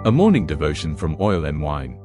A morning devotion from Oil and Wine.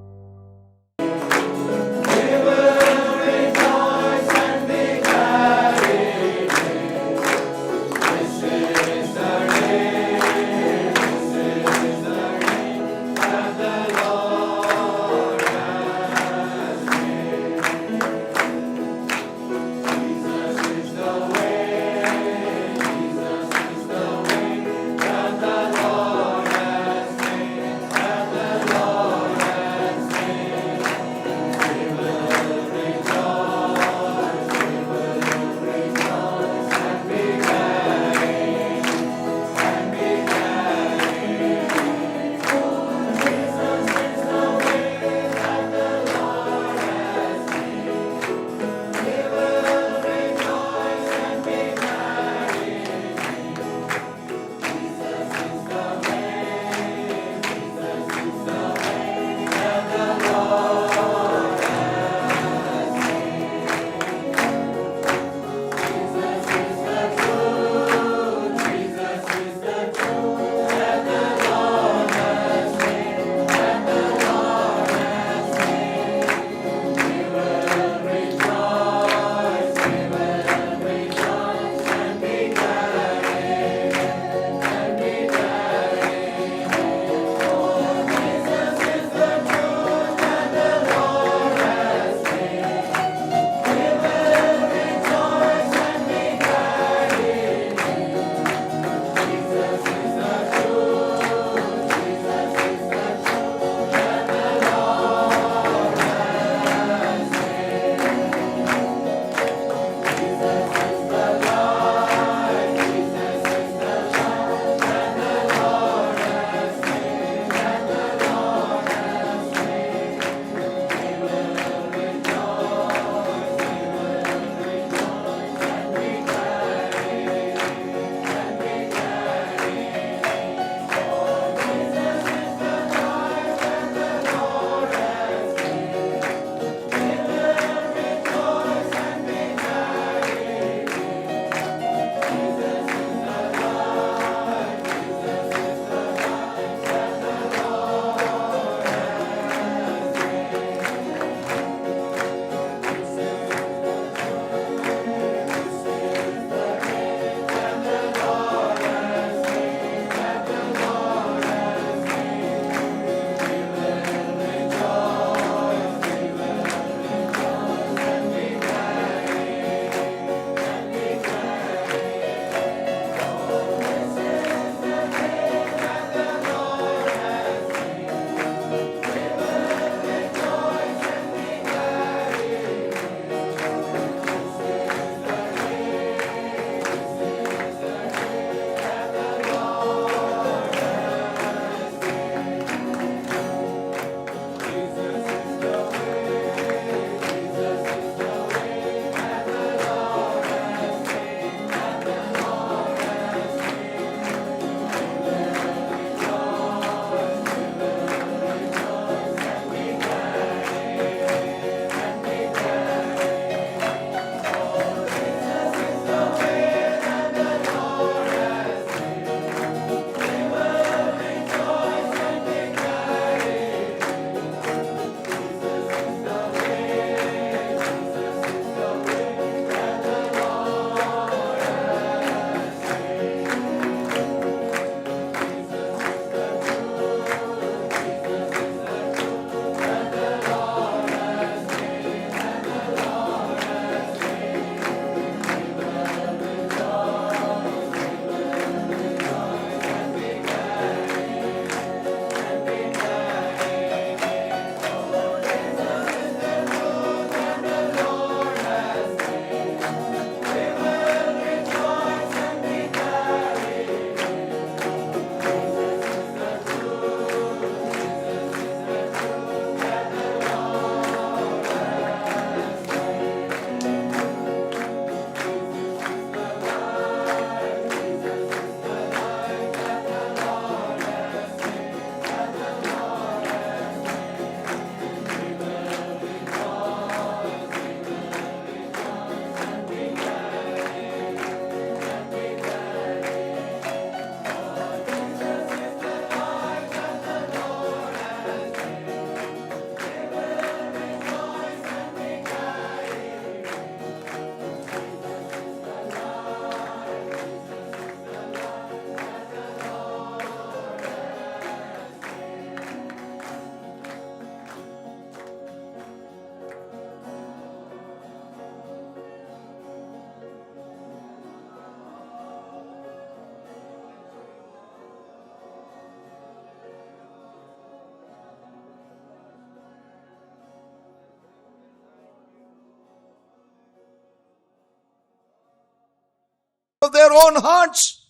of their own hearts,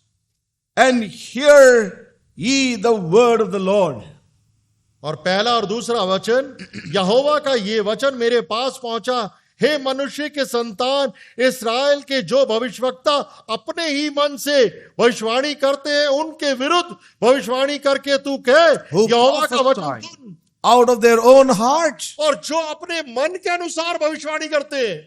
and hear ye the word of the Lord. और पहला और दूसरा वचन, यहोवा का ये वचन मेरे पास पहुंचा, हे मनुष्य के संतान, इस्राएल के जो भविष्यवक्ता अपने ही मन से भविष्यवाणी करते हैं उनके विरुद्ध भविष्यवाणी करके तू कह, यहोवा का वचन सुन। Out of their own hearts. और जो अपने मन के अनुसार भविष्यवाणी करते हैं,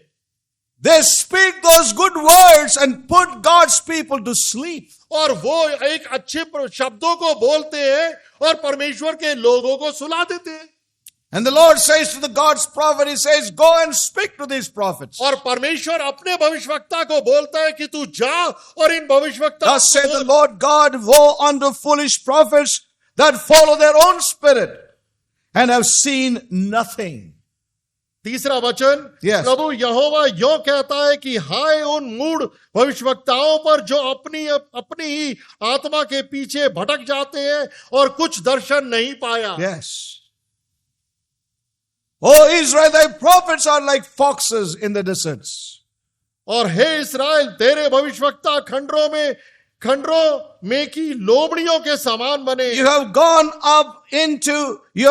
They speak those good words and put God's people to sleep. और वो एक अच्छे शब्दों को बोलते हैं और परमेश्वर के लोगों को सुला देते हैं। And the Lord says to the God's prophet, He says, go and speak to these prophets. और परमेश्वर अपने भविष्यवक्ता को बोलता है कि तू जा और इन भविष्यवक्ता Thus saith the Lord God, woe unto foolish prophets that follow their own spirit and have seen nothing. तीसरा वचन, Yes. प्रभु यहोवा यो कहता है कि हाय उन मूढ़ भविष्यवक्ताओं पर जो अपनी ही आत्मा के पीछे भटक जाते हैं और कुछ दर्शन नहीं पाया। Yes. O Israel, thy prophets are like foxes in the deserts. और हे इस्राएल, तेरे भविष्यवक्ता खंडरों में की लोमड़ियों के समान बने। You have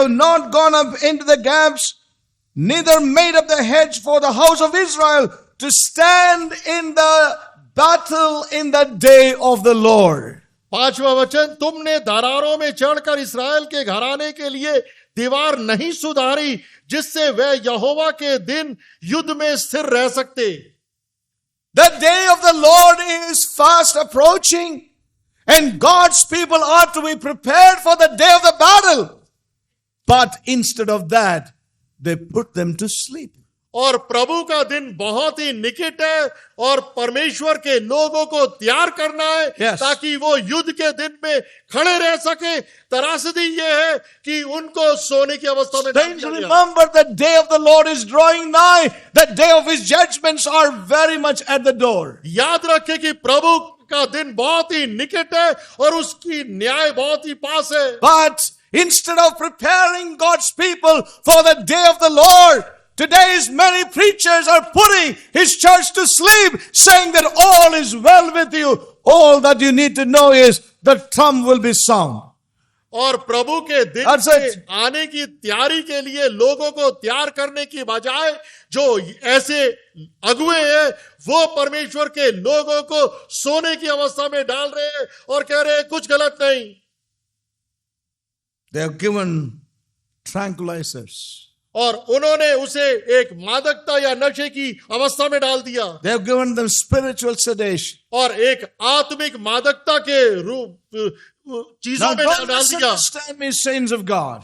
not gone up into the gaps, neither made up the hedge for the house of Israel to stand in the battle in the day of the Lord. पांचवा वचन, तुमने दरारों में चढ़कर इस्राएल के घराने के लिए दीवार नहीं सुधारी, जिससे वे यहोवा के दिन युद्ध में स्थिर रह सकते। The day of the Lord is fast approaching, and God's people are to be prepared for the day of the battle. But instead of that, they put them to sleep. और प्रभु का दिन बहुत ही निकट है और परमेश्वर के लोगों को तैयार करना है, Yes. ताकि वो युद्ध के दिन में खड़े रह सके। त्रासदी ये है कि उनको सोने की अवस्था में डाल Saints, दिया गया। remember the day of the Lord is drawing nigh. The day of His judgments are very much at the door. याद रखें कि प्रभु का दिन बहुत ही निकट है और उसकी न्याय बहुत ही पास है। But instead of preparing God's people for the day of the Lord, today's many preachers are putting His church to sleep, saying that all is well with you. All that you need to know is the trump will be sound. और प्रभु के दिन That's के it. आने की तैयारी के लिए लोगों को तैयार करने की बजाय जो ऐसे अगुए हैं वो परमेश्वर के लोगों को सोने की अवस्था में डाल रहे हैं और कह रहे हैं कुछ गलत नहीं। They have given tranquilizers. और उन्होंने उसे एक मादकता या नशे की अवस्था में डाल दिया They have given them spiritual sedation. और एक आत्मिक मादकता के रूप चीजों Now में don't डाल दिया। misunderstand me, saints of God.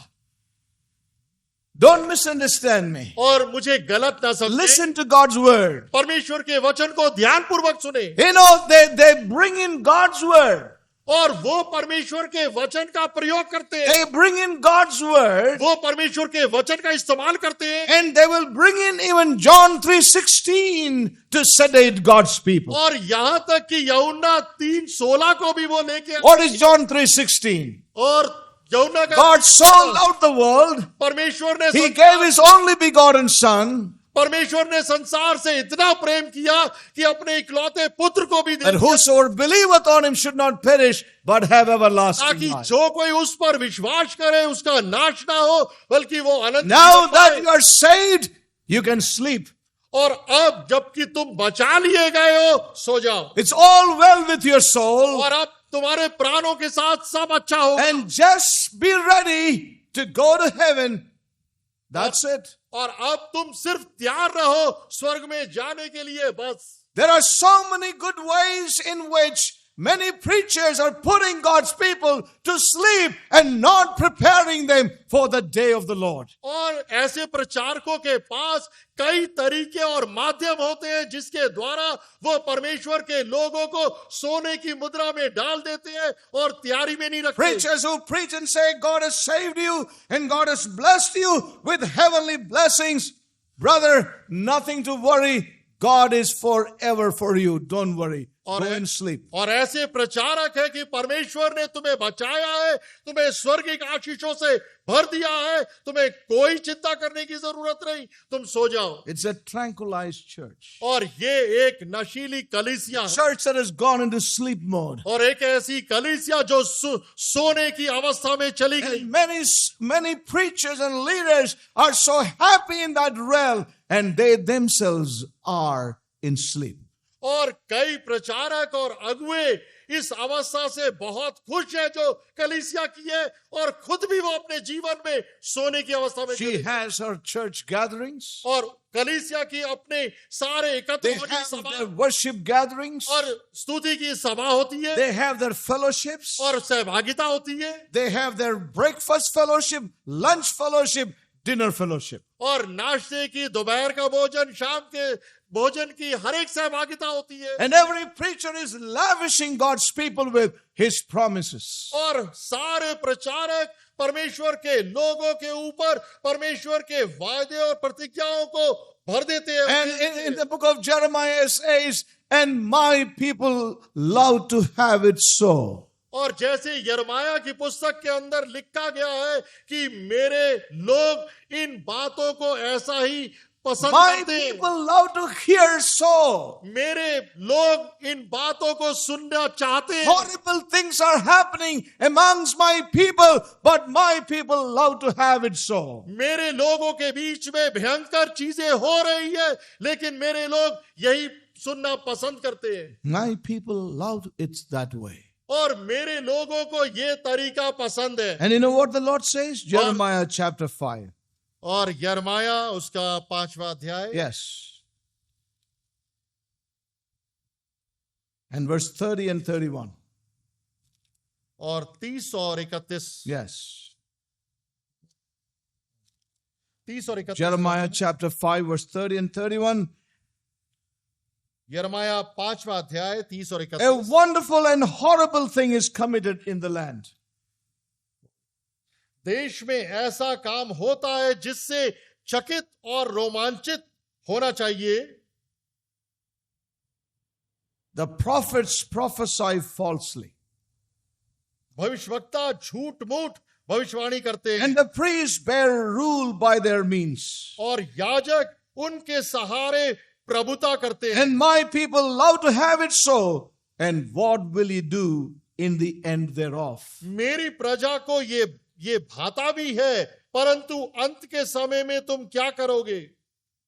Don't misunderstand me. और मुझे गलत ना समझे, Listen to God's word. परमेश्वर के वचन को ध्यानपूर्वक सुने। You know, they bring in God's word. और वो परमेश्वर के वचन का प्रयोग करते हैं, They bring in God's word, वो परमेश्वर के वचन का इस्तेमाल करते हैं and they will bring in even John 3:16 to sedate God's people. और यहाँ तक कि यूहन्ना 3:16 को भी वो लेके आते What is John 3:16? हैं। और यूहन्ना का God so loved the world, परमेश्वर ने He gave His only begotten Son, परमेश्वर ने संसार से इतना प्रेम किया कि अपने इकलौते पुत्र को भी दे that दिया, whosoever believeth on Him should not perish, but have everlasting ताकि life. जो कोई उस पर विश्वास करे उसका नाश ना हो बल्कि वो अनंत Now जीवन that पाए। you are saved, you can sleep. और अब जबकि तुम बचा लिए गए हो सो जाओ It's all well with your soul, और अब तुम्हारे प्राणों के साथ सब अच्छा होगा and just be ready to go to heaven. That's it. और अब तुम सिर्फ तैयार रहो स्वर्ग में जाने के लिए बस। There are so many good ways in which many preachers are putting God's people to sleep and not preparing them for the day of the Lord. और ऐसे प्रचारकों के पास कई तरीके और माध्यम होते हैं जिसके द्वारा वो परमेश्वर के लोगों को सोने की मुद्रा में डाल देते हैं और तैयारी में नहीं रखते। Preachers who preach and say God has saved you and God has blessed you with heavenly blessings. Brother, nothing to worry. God is forever for you. Don't worry. और Go and sleep. और ऐसे प्रचारक है कि परमेश्वर ने तुम्हें बचाया है, तुम्हें स्वर्गिक आशीषों से भर दिया है, तुम्हें कोई चिंता करने की जरूरत नहीं, तुम सो जाओ। It's a tranquilized church. और ये एक नशीली कलीसिया है, Church that has gone into sleep mode. और एक ऐसी कलीसिया जो सोने की अवस्था में चली गई। And many preachers and leaders are so happy in that realm, and they themselves are in sleep. और कई प्रचारक और अगुए इस अवस्था से बहुत खुश है जो कलीसिया की है, और खुद भी वो अपने जीवन में सोने की अवस्था में She has her church gatherings. और कलीसिया की अपने सारे एकत्र They होने की have सभा their worship gatherings. और स्तुति की सभा होती है, They have their fellowships. और सहभागिता होती है, They have their breakfast fellowship, lunch fellowship, dinner fellowship. और नाश्ते की, दोपहर का भोजन, शाम के भोजन की हर एक सहभागिता होती है। And every preacher is lavishing God's people with his promises. और सारे प्रचारक परमेश्वर के लोगों के ऊपर परमेश्वर के वायदे और प्रतिज्ञाओं को भर देते हैं। And in the book of Jeremiah it says, and my people love to have it so. और जैसे यिर्मयाह की पुस्तक के अंदर लिखा गया है कि मेरे लोग इन बातों को ऐसा ही पसंद My करते हैं, people love to hear so. मेरे लोग इन बातों को सुनना चाहते हैं। Horrible things are happening amongst my people, but my people love to have it so. मेरे लोगों के बीच में भयंकर चीजें हो रही है, लेकिन मेरे लोग यही सुनना पसंद करते हैं, My people love it that way. और मेरे लोगों को ये तरीका पसंद है। And you know what the Lord says? Jeremiah chapter 5. और यिर्मयाह उसका 5वां अध्याय, Yes. And verse 30 and 31. और 30 और 31, Yes. 30 और 31, Jeremiah chapter 5 verse 30 and 31. यिर्मयाह 5वां अध्याय 30 और A 31। wonderful and horrible thing is committed in the land. देश में ऐसा काम होता है जिससे चकित और रोमांचित होना चाहिए। The prophets prophesy falsely, भविष्यवक्ता झूठ मूठ भविष्यवाणी करते हैं, and the priests bear rule by their means. और याजक उनके सहारे प्रभुता करते हैं। And my people love to have it so. And what will you do in the end thereof? मेरी प्रजा को ये भाता भी है, परंतु अंत के समय में तुम क्या करोगे?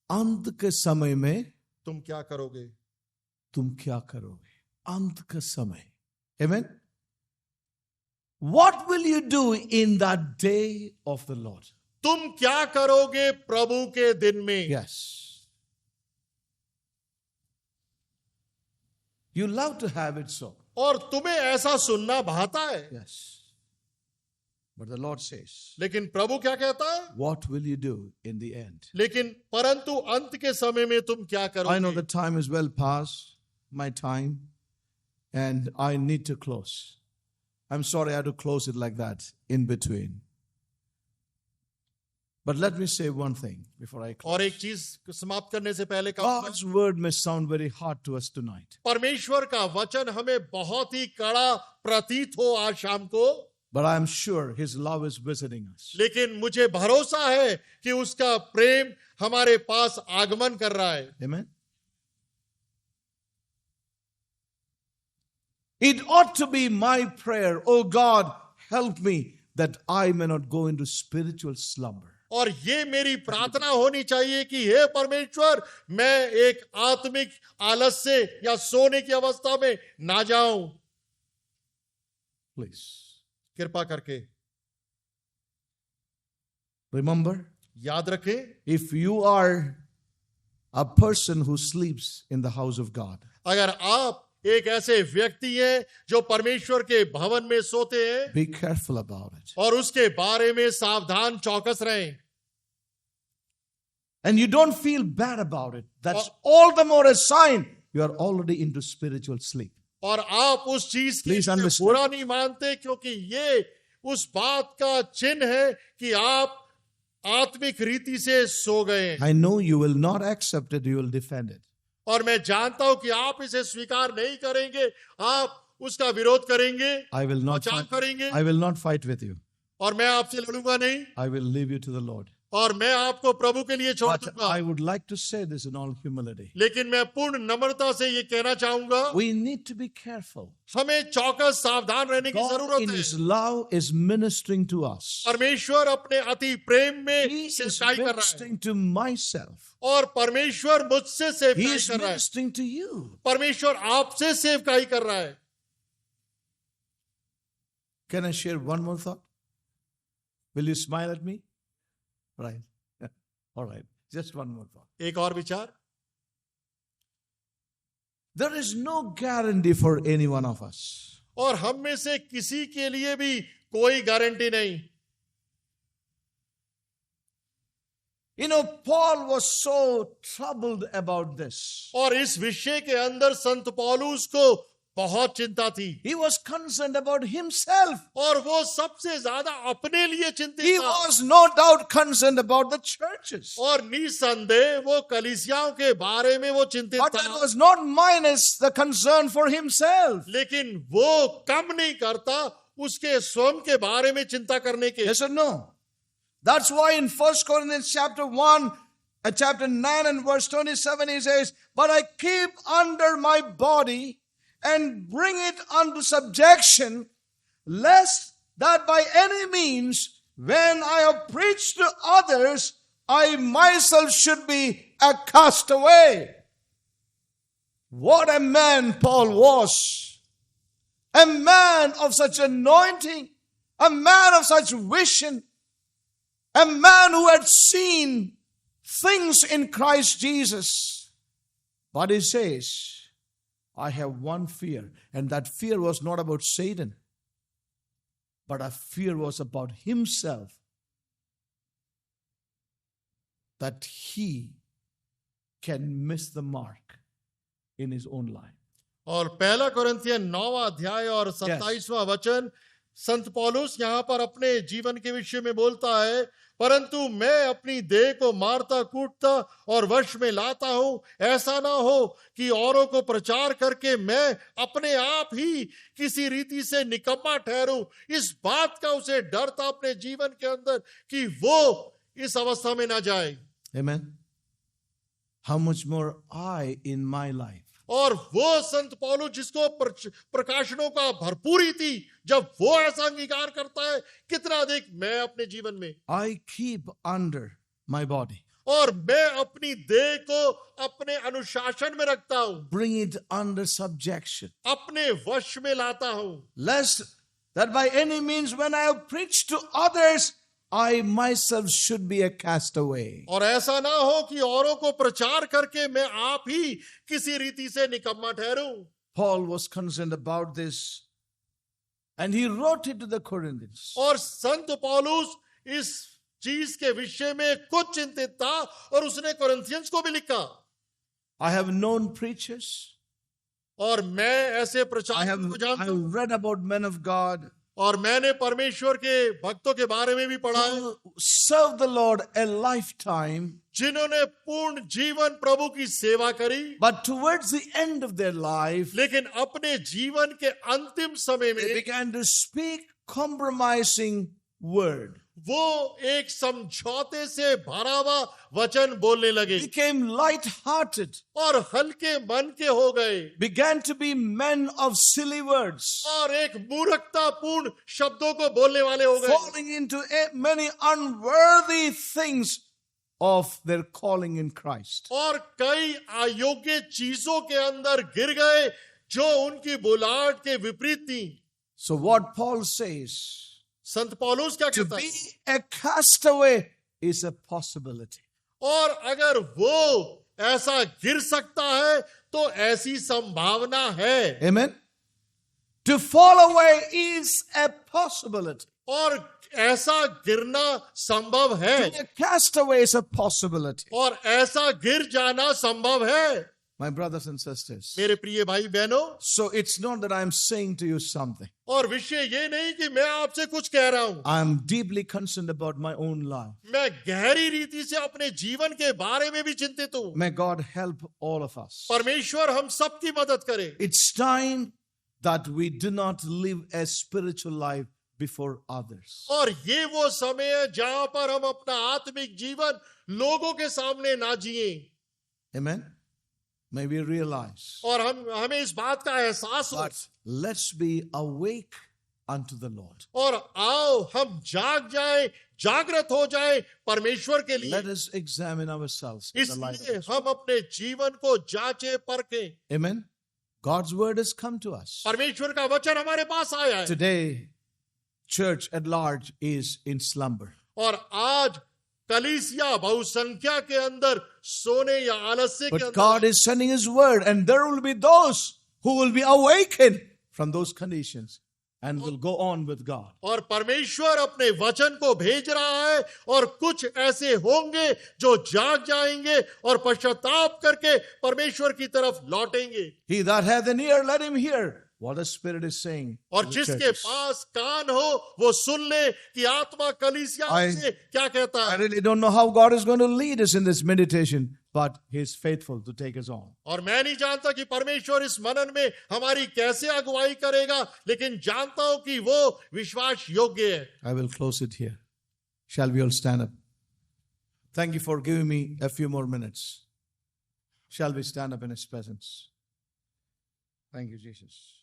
अंत के समय में तुम क्या करोगे? तुम क्या करोगे? अंत के समय. Amen. What will you do in that day of the Lord? तुम क्या करोगे प्रभु के दिन में? Yes. You love to have it so. और तुम्हें ऐसा सुनना भाता है। Yes. But the Lord says, लेकिन प्रभु क्या कहता है? what will you do in the end? लेकिन परंतु अंत के समय में तुम क्या I know करोगे? the time is well past, my time, and I need to close. I'm sorry I had to close it like that in between. But let me say one thing before I close. और एक चीज समाप्त करने से पहले कहूंगा, God's word may sound very hard to us tonight, परमेश्वर का वचन हमें बहुत ही कड़ा प्रतीत हो आज शाम को, but I am sure His love is visiting us. लेकिन मुझे भरोसा है कि उसका प्रेम हमारे पास आगमन कर रहा है। Amen. It ought to be my prayer, oh God, help me that I may not go into spiritual slumber. और ये मेरी प्रार्थना होनी चाहिए कि हे परमेश्वर, मैं एक आत्मिक आलस्य या सोने की अवस्था में ना जाऊं। Please. कृपा करके Remember, याद रखें, if you are a person who sleeps in the house of God, अगर आप एक ऐसे व्यक्ति हैं जो परमेश्वर के भवन में सोते हैं, be careful about it. और उसके बारे में सावधान चौकस रहें, And you don't feel bad about it. That's all the more a sign you are already into spiritual sleep. और आप उस चीज की Please understand. बुरा नहीं मानते, क्योंकि ये उस बात का चिन्ह है कि आप आत्मिक रीति से सो गए हैं। I know you will not accept it, you will defend it. और मैं जानता हूं कि आप इसे स्वीकार नहीं करेंगे, आप उसका विरोध करेंगे, I will not बचाव fight, करेंगे, I will not fight with you. और मैं आपसे लड़ूंगा नहीं, I will leave you to the Lord. और मैं आपको प्रभु के लिए छोड़ But दूंगा। I would like to say this in all humility. लेकिन मैं पूर्ण नम्रता से ये कहना चाहूंगा, We need to be careful. हमें चौकस सावधान रहने की God जरूरत in है। His love is ministering to us. परमेश्वर अपने अति प्रेम में He is सेवकाई कर रहा है, ministering to myself. और परमेश्वर मुझसे He सेवकाई is कर रहा है, ministering to you. परमेश्वर आपसे सेवकाई कर रहा है। Can I share one more thought? Will you smile at me? Right. All right. Just one more thought. एक और विचार, There is no guarantee for any one of us. और हम में से किसी के लिए भी कोई गारंटी नहीं। You know, Paul was so troubled about this. और इस विषय के अंदर संत पौलुस को बहुत चिंता थी, He was concerned about himself. और वो सबसे ज्यादा अपने लिए He चिंतित था, was no doubt concerned about the churches. और निसंदेह वो कलीसियाओं के बारे में वो चिंतित But था, that was not minus the concern for himself. लेकिन वो कम नहीं करता उसके स्वयं के बारे में चिंता करने के। Yes or no? That's why in 1 Corinthians chapter 1, chapter 9 and verse 27, he says, But I keep under my body and bring it unto subjection, lest that by any means, when I have preached to others, I myself should be a castaway. What a man Paul was. A man of such anointing, a man of such vision, a man who had seen things in Christ Jesus. But he says, I have one fear, and that fear was not about Satan, but a fear was about himself, that he can miss the mark in his own life. और पहला Corinthian 9वां अध्याय और 27वां वचन, संत पौलुस यहाँ पर अपने जीवन के विषय में बोलता है, परंतु मैं अपनी देह को मारता कूटता और वश में लाता हूं, ऐसा ना हो कि औरों को प्रचार करके मैं अपने आप ही किसी रीति से निकम्मा ठहरूं। इस बात का उसे डर था अपने जीवन के अंदर कि वो इस अवस्था में ना जाए। Amen. How much more I in my life. और वो संत पौलुस जिसको प्रकाशनों का भरपूरी थी, जब वो ऐसा अंगीकार करता है, कितना अधिक मैं अपने जीवन में। I keep under my body. और मैं अपनी देह को अपने अनुशासन में रखता हूं, Bring it under subjection. अपने वश में लाता हूं, Lest that by any means when I have preached to others, I myself should be a castaway. और ऐसा ना हो कि औरों को प्रचार करके मैं आप ही किसी रीति से निकम्मा ठहरूं। Paul was concerned about this, and he wrote it to the Corinthians. और संत पौलुस इस चीज के विषय में कुछ चिंतित था और उसने कोरिन्थियंस को भी लिखा। I have known preachers. और मैं ऐसे I प्रचारकों have को जानता हूं, read about men of God और मैंने परमेश्वर के भक्तों के बारे में भी पढ़ा है, who served the Lord a lifetime, जिन्होंने पूर्ण जीवन प्रभु की सेवा करी, but towards the end of their life, लेकिन अपने जीवन के अंतिम समय they में began to speak compromising word. वो एक समझौते से भरा हुआ वचन बोलने लगे Became light-hearted, और हल्के मन के हो गए, began to be men of silly words, और एक मूर्खतापूर्ण शब्दों को बोलने वाले हो गए, falling into many unworthy things of their calling in Christ. और कई अयोग्य चीजों के अंदर गिर गए जो उनकी बुलाहट के विपरीत थी। So what Paul says, संत पौलुस क्या to कहता be है? a castaway is a possibility. और अगर वो ऐसा गिर सकता है तो ऐसी संभावना है, Amen. To fall away is a possibility. और ऐसा गिरना संभव है, To be a castaway is a possibility. और ऐसा गिर जाना संभव है। My brothers and sisters. मेरे प्रिय भाई बहनों, So it's not that I'm saying to you something. और विषय ये नहीं कि मैं आपसे कुछ कह रहा हूं, I'm deeply concerned about my own life. मैं गहरी रीति से अपने जीवन के बारे में भी चिंतित हूं। May God help all of us. परमेश्वर हम सबकी मदद करे। It's time that we do not live a spiritual life before others. और ये वो समय है जहां पर हम अपना आत्मिक जीवन लोगों के सामने ना जिए। Amen? May we realize. और हमें इस बात का एहसास हो। But let's be awake unto the Lord. और आओ हम जाग जाए, जागृत हो जाए परमेश्वर के लिए। Let us examine ourselves in the light of इसलिए this. हम अपने जीवन को जांचे परखें। Amen? God's word has come to us. परमेश्वर का वचन हमारे पास आया है। Today, church at large is in slumber. और आज कलीसिया बहुसंख्या के अंदर सोने या आलस्य के But God अंदर, is sending His word, and there will be those who will be awakened from those conditions and will go on with God. और परमेश्वर अपने वचन को भेज रहा है, और कुछ ऐसे होंगे जो जाग जाएंगे और पश्चाताप करके परमेश्वर की तरफ लौटेंगे। He that hath an ear, let him hear what the Spirit is saying. और to the जिसके churches. पास कान हो वो सुन ले कि आत्मा कलीसिया I- से क्या कहता I है। really don't know how God is going to lead us in this meditation, but He is faithful to take us on. और मैं नहीं जानता कि परमेश्वर इस मनन में हमारी कैसे अगुवाई करेगा, लेकिन जानता हूं कि वो विश्वास योग्य है। I will close it here. Shall we all stand up? Thank you for giving me a few more minutes. Shall we stand up in His presence? Thank you, Jesus.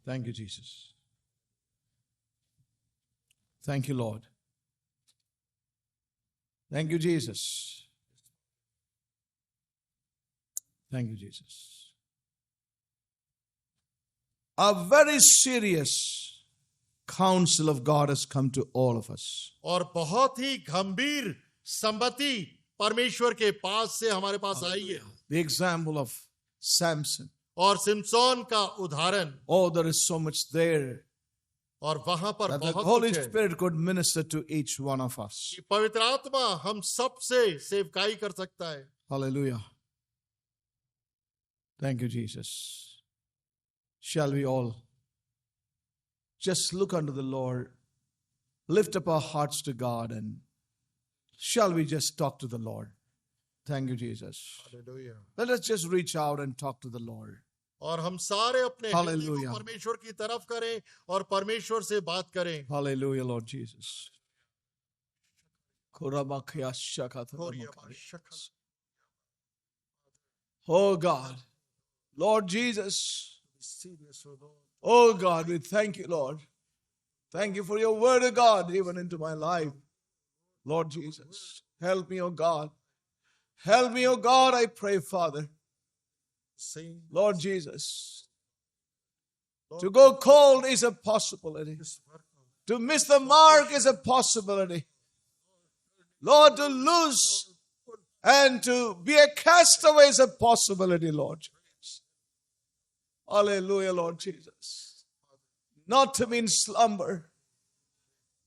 Thank you, Jesus. Thank you, Lord. Thank you, Jesus. Thank you, Jesus. A very serious counsel of God has come to all of us. और बहुत ही गंभीर संपत्ति परमेश्वर के पास से हमारे पास आई है। The example of Samson. और सिमसोन का उदाहरण, Oh, there is so much there और वहां पर that the बहुत Holy कुछ है Spirit could minister to each one of us. कि पवित्र आत्मा हम सब से सेवकाई कर सकता है। Hallelujah. Thank you, Jesus. Shall we all just look unto the Lord, lift up our hearts to God, and shall we just talk to the Lord? Thank you, Jesus. Let us just reach out and talk to the Lord. और हम सारे अपने हृदय Hallelujah. को परमेश्वर की तरफ करें और परमेश्वर से बात करें। Hallelujah, Lord Jesus. Oh God, Lord Jesus. Oh God, we thank you, Lord. Thank you for your word of God, even into my life. Lord Jesus, help me, oh God. Help me, oh God, I pray, Father. Lord Jesus, to go cold is a possibility. To miss the mark is a possibility. Lord, to lose and to be a castaway is a possibility, Lord Jesus. Hallelujah, Lord Jesus. Not to be in slumber.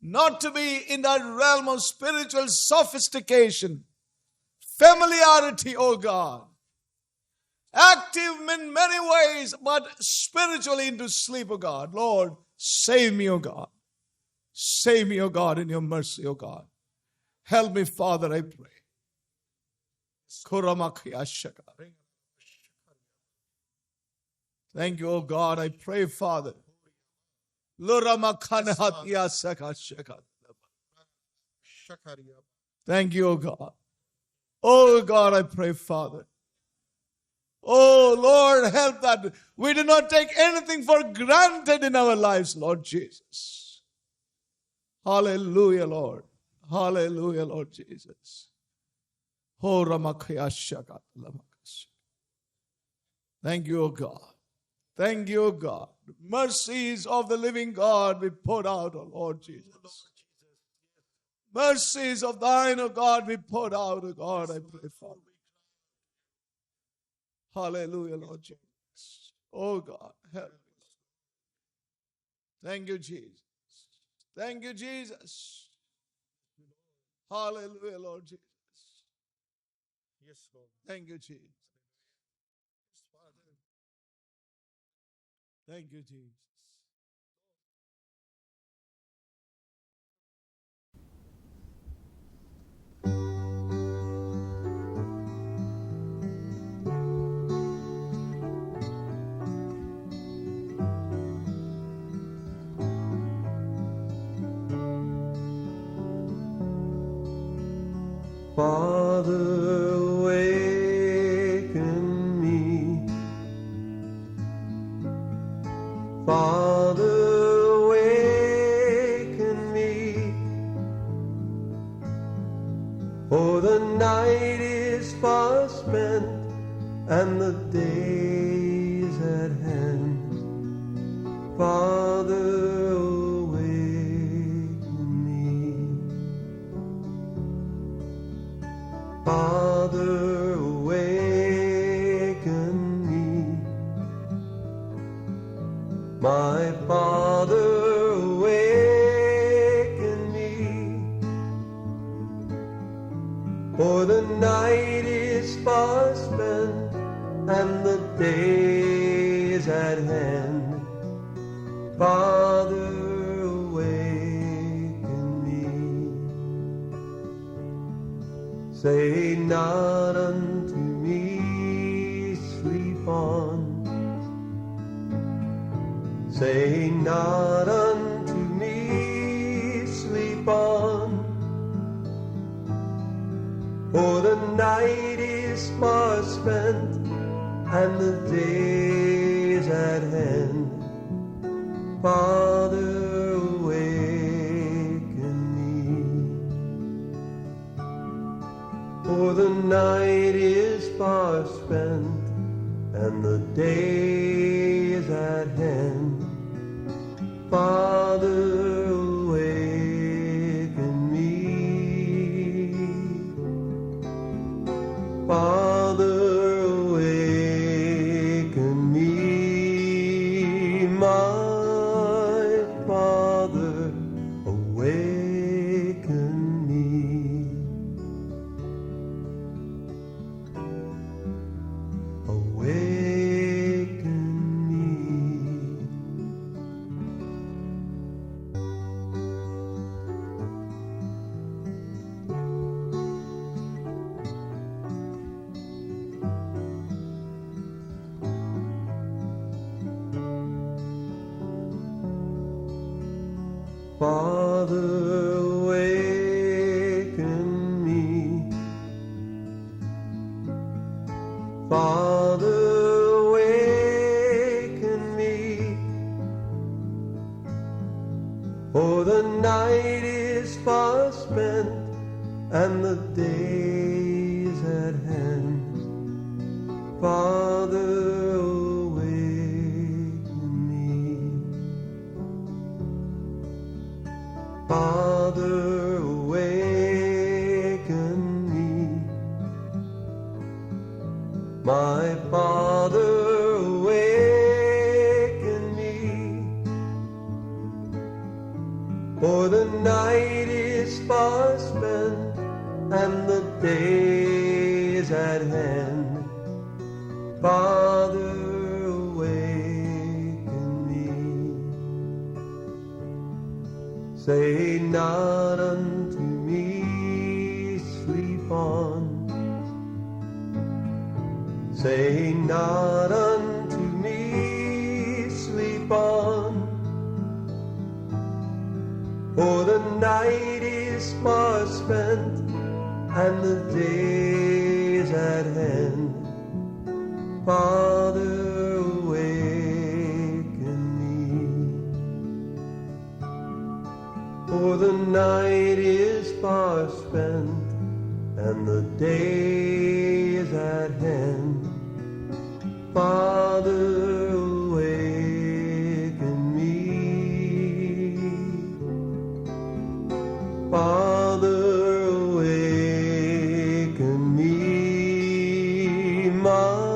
Not to be in that realm of spiritual sophistication. Familiarity, oh God. Active in many ways, but spiritually into sleep, oh God. Lord, save me, oh God. Save me, oh God, in your mercy, oh God. Help me, Father, I pray. Thank you, oh God. I pray, Father. Thank you, oh God. Oh God, I pray, Father. Oh Lord, help that we do not take anything for granted in our lives, Lord Jesus. Hallelujah, Lord. Hallelujah, Lord Jesus. Oh, Ramakayashaka. Thank you, O God. Thank you, O God. Mercies of the living God we poured out, O Lord Jesus. Mercies of thine, O God, we poured out, O God, I pray, Father. Hallelujah, Lord Jesus. Oh God, help me. Thank you, Jesus. Thank you, Jesus. Hallelujah, Lord Jesus. Yes, Lord. Thank you, Jesus. Yes, Father. Thank you, Jesus. Father, awaken me. Father, awaken me. For the night is far spent and the day is at hand. Father, awaken me. Father, awaken me. My Father, awaken me. For the night is far spent and the day is at hand. Father, awaken me. Say not unto me, sleep on. Say not unto me, sleep on. For the night is far spent and the day is at hand. Father, awaken me. For the night is far spent and the day is at hand. Father, awaken me. Father, awaken me. My Father, awaken me. Awaken me. Father, awaken me. Father, awaken me. For the night is far spent and the day is at hand. Father, awaken me. Father, awaken me. My Father, awaken me. For the night is far spent and the day is at hand. Father, awaken me. Say not unto me, sleep on. Say not unto me, sleep on. For the night is far spent and the day is at hand. Father, awaken me. For the night is far spent and the day is at hand. Father, awaken me. Father, awaken me. My